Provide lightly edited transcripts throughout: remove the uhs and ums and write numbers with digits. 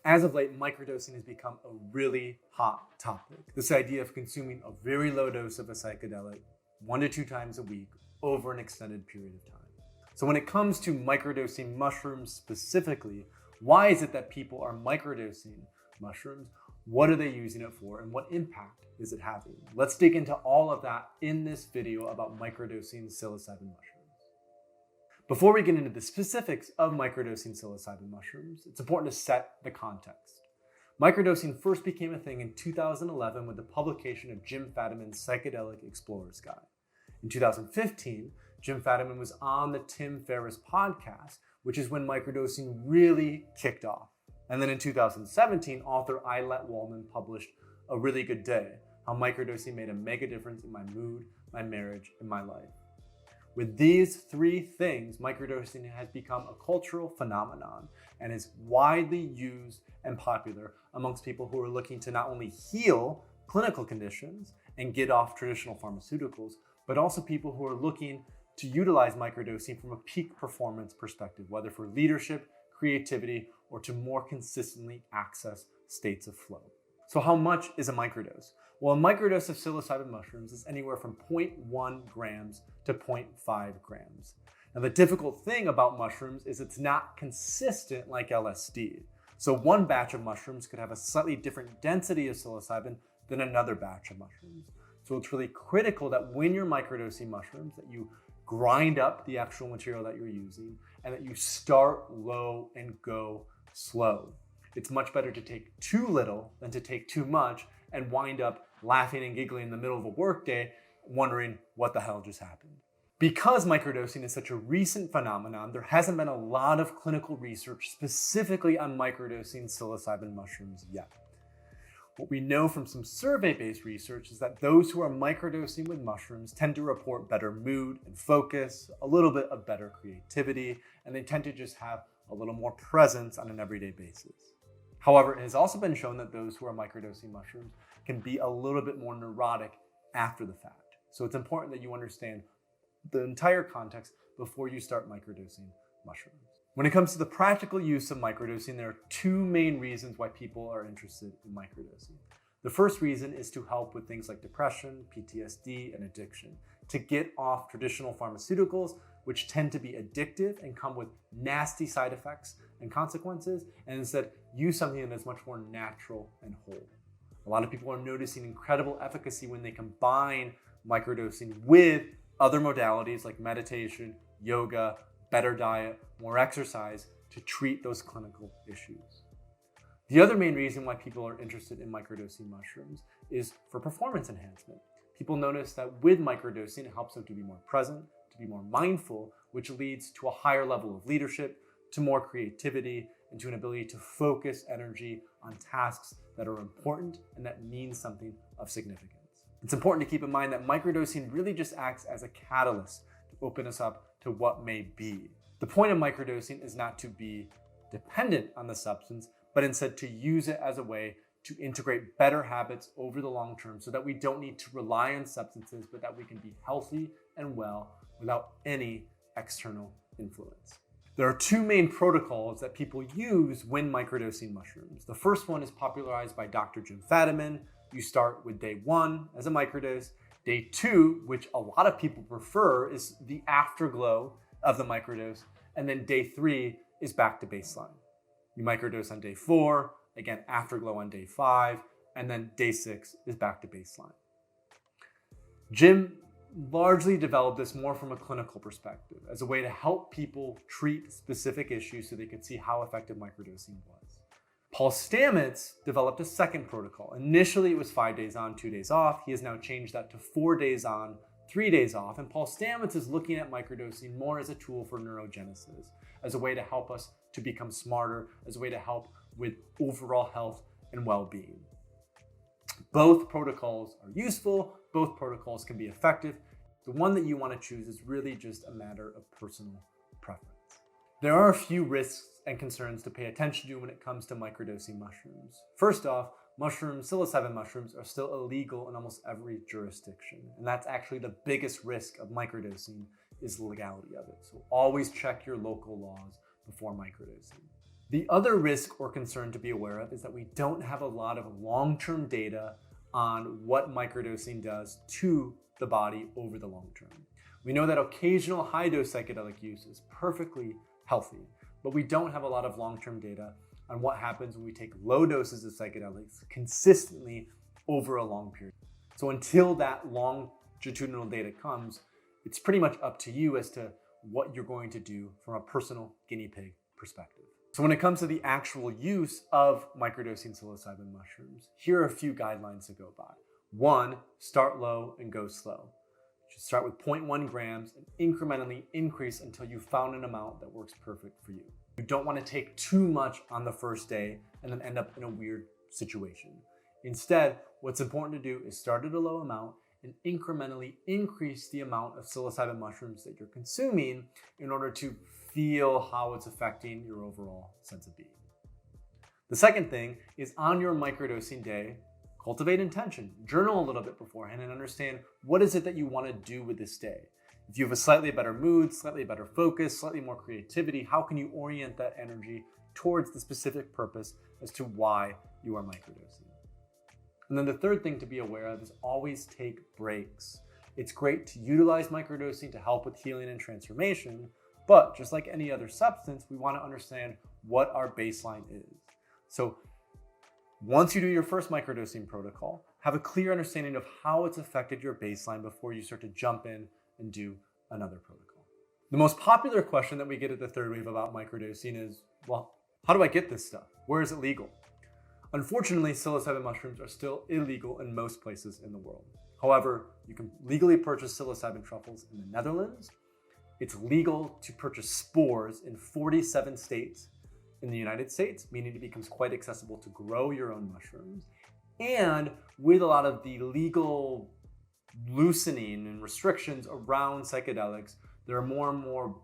As of late, microdosing has become a really hot topic. This idea of consuming a very low dose of a psychedelic 1 to 2 times a week over an extended period of time. So when it comes to microdosing mushrooms specifically, why is it that people are microdosing mushrooms? What are they using it for, and what impact is it having? Let's dig into all of that in this video about microdosing psilocybin mushrooms. Before we get into the specifics of microdosing psilocybin mushrooms, it's important to set the context. Microdosing first became a thing in 2011 with the publication of Jim Fadiman's Psychedelic Explorer's Guide. In 2015, Jim Fadiman was on the Tim Ferriss podcast, which is when microdosing really kicked off. And then in 2017, author Eilert Wallman published A Really Good Day, How Microdosing Made a Mega Difference in My Mood, My Marriage, and My Life. With these 3 things, microdosing has become a cultural phenomenon and is widely used and popular amongst people who are looking to not only heal clinical conditions and get off traditional pharmaceuticals, but also people who are looking to utilize microdosing from a peak performance perspective, whether for leadership, creativity, or to more consistently access states of flow. So how much is a microdose? Well, a microdose of psilocybin mushrooms is anywhere from 0.1 grams to 0.5 grams. Now, the difficult thing about mushrooms is it's not consistent like LSD. So one batch of mushrooms could have a slightly different density of psilocybin than another batch of mushrooms. So it's really critical that when you're microdosing mushrooms, that you grind up the actual material that you're using and that you start low and go slow. It's much better to take too little than to take too much and wind up laughing and giggling in the middle of a workday, wondering what the hell just happened. Because microdosing is such a recent phenomenon, there hasn't been a lot of clinical research specifically on microdosing psilocybin mushrooms yet. What we know from some survey-based research is that those who are microdosing with mushrooms tend to report better mood and focus, a little bit of better creativity, and they tend to just have a little more presence on an everyday basis. However, it has also been shown that those who are microdosing mushrooms can be a little bit more neurotic after the fact. So it's important that you understand the entire context before you start microdosing mushrooms. When it comes to the practical use of microdosing, there are 2 main reasons why people are interested in microdosing. The first reason is to help with things like depression, PTSD, and addiction, to get off traditional pharmaceuticals, which tend to be addictive and come with nasty side effects and consequences, and instead use something that is much more natural and whole. A lot of people are noticing incredible efficacy when they combine microdosing with other modalities like meditation, yoga, better diet, more exercise to treat those clinical issues. The other main reason why people are interested in microdosing mushrooms is for performance enhancement. People notice that with microdosing, it helps them to be more present, to be more mindful, which leads to a higher level of leadership, to more creativity, and to an ability to focus energy on tasks that are important and that mean something of significance. It's important to keep in mind that microdosing really just acts as a catalyst to open us up to what may be. The point of microdosing is not to be dependent on the substance, but instead to use it as a way to integrate better habits over the long term so that we don't need to rely on substances, but that we can be healthy and well without any external influence. There are 2 main protocols that people use when microdosing mushrooms. The first one is popularized by Dr. Jim Fadiman. You start with day 1 as a microdose. Day 2, which a lot of people prefer, is the afterglow of the microdose. And then day 3 is back to baseline. You microdose on day 4, again, afterglow on day 5, and then day 6 is back to baseline. Jim largely developed this more from a clinical perspective as a way to help people treat specific issues so they could see how effective microdosing was. Paul Stamets developed a second protocol. Initially, it was 5 days on, 2 days off. He has now changed that to 4 days on, 3 days off. And Paul Stamets is looking at microdosing more as a tool for neurogenesis, as a way to help us to become smarter, as a way to help with overall health and well-being. Both protocols are useful. Both protocols can be effective. The one that you want to choose is really just a matter of personal preference. There are a few risks and concerns to pay attention to when it comes to microdosing mushrooms. First off, psilocybin mushrooms are still illegal in almost every jurisdiction. And that's actually the biggest risk of microdosing is the legality of it. So always check your local laws before microdosing. The other risk or concern to be aware of is that we don't have a lot of long-term data on what microdosing does to the body over the long term. We know that occasional high-dose psychedelic use is perfectly healthy, but we don't have a lot of long-term data on what happens when we take low doses of psychedelics consistently over a long period. So until that longitudinal data comes, it's pretty much up to you as to what you're going to do from a personal guinea pig perspective. So when it comes to the actual use of microdosing psilocybin mushrooms, here are a few guidelines to go by. 1, start low and go slow. You should start with 0.1 grams and incrementally increase until you found an amount that works perfect for you. You don't want to take too much on the first day and then end up in a weird situation. Instead, what's important to do is start at a low amount and incrementally increase the amount of psilocybin mushrooms that you're consuming in order to feel how it's affecting your overall sense of being. The second thing is, on your microdosing day, cultivate intention. Journal a little bit beforehand and understand what is it that you want to do with this day. If you have a slightly better mood, slightly better focus, slightly more creativity, how can you orient that energy towards the specific purpose as to why you are microdosing? And then the third thing to be aware of is always take breaks. It's great to utilize microdosing to help with healing and transformation, but just like any other substance, we want to understand what our baseline is. So once you do your first microdosing protocol, have a clear understanding of how it's affected your baseline before you start to jump in and do another protocol. The most popular question that we get at the third wave about microdosing is, well, how do I get this stuff? Where is it legal? Unfortunately, psilocybin mushrooms are still illegal in most places in the world. However, you can legally purchase psilocybin truffles in the Netherlands. It's legal to purchase spores in 47 states in the United States, meaning it becomes quite accessible to grow your own mushrooms. And with a lot of the legal loosening and restrictions around psychedelics, there are more and more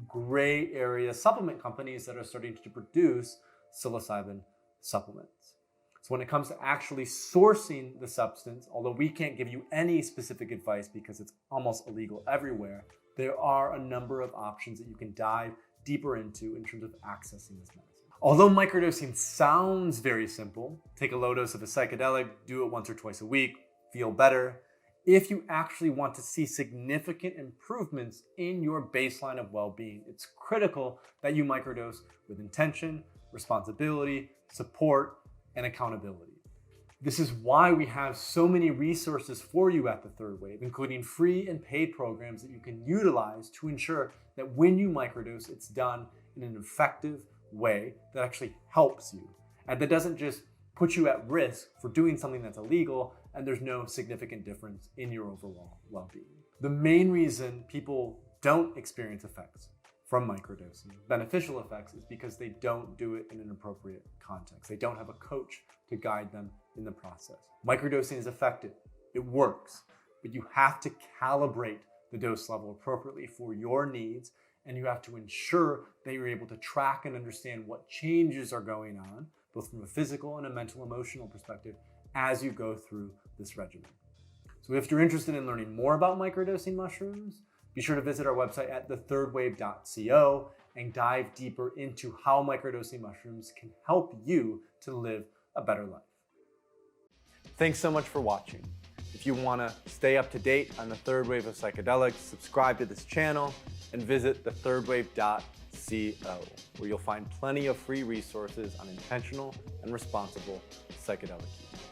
gray area supplement companies that are starting to produce psilocybin supplements. So when it comes to actually sourcing the substance, although we can't give you any specific advice because it's almost illegal everywhere, there are a number of options that you can dive deeper into in terms of accessing this medicine. Although microdosing sounds very simple, take a low dose of a psychedelic, do it once or twice a week, feel better. If you actually want to see significant improvements in your baseline of well-being, it's critical that you microdose with intention, responsibility, support, and accountability. This is why we have so many resources for you at the third wave, including free and paid programs that you can utilize to ensure that when you microdose, it's done in an effective way that actually helps you and that doesn't just put you at risk for doing something that's illegal and there's no significant difference in your overall well-being. The main reason people don't experience effects from microdosing, beneficial effects, is because they don't do it in an appropriate context. They don't have a coach to guide them in the process. Microdosing is effective, it works, but you have to calibrate the dose level appropriately for your needs, and you have to ensure that you're able to track and understand what changes are going on, both from a physical and a mental emotional perspective, as you go through this regimen. So if you're interested in learning more about microdosing mushrooms, be sure to visit our website at thethirdwave.co and dive deeper into how microdosing mushrooms can help you to live a better life. Thanks so much for watching. If you want to stay up to date on the third wave of psychedelics, subscribe to this channel and visit thethirdwave.co, where you'll find plenty of free resources on intentional and responsible psychedelic use.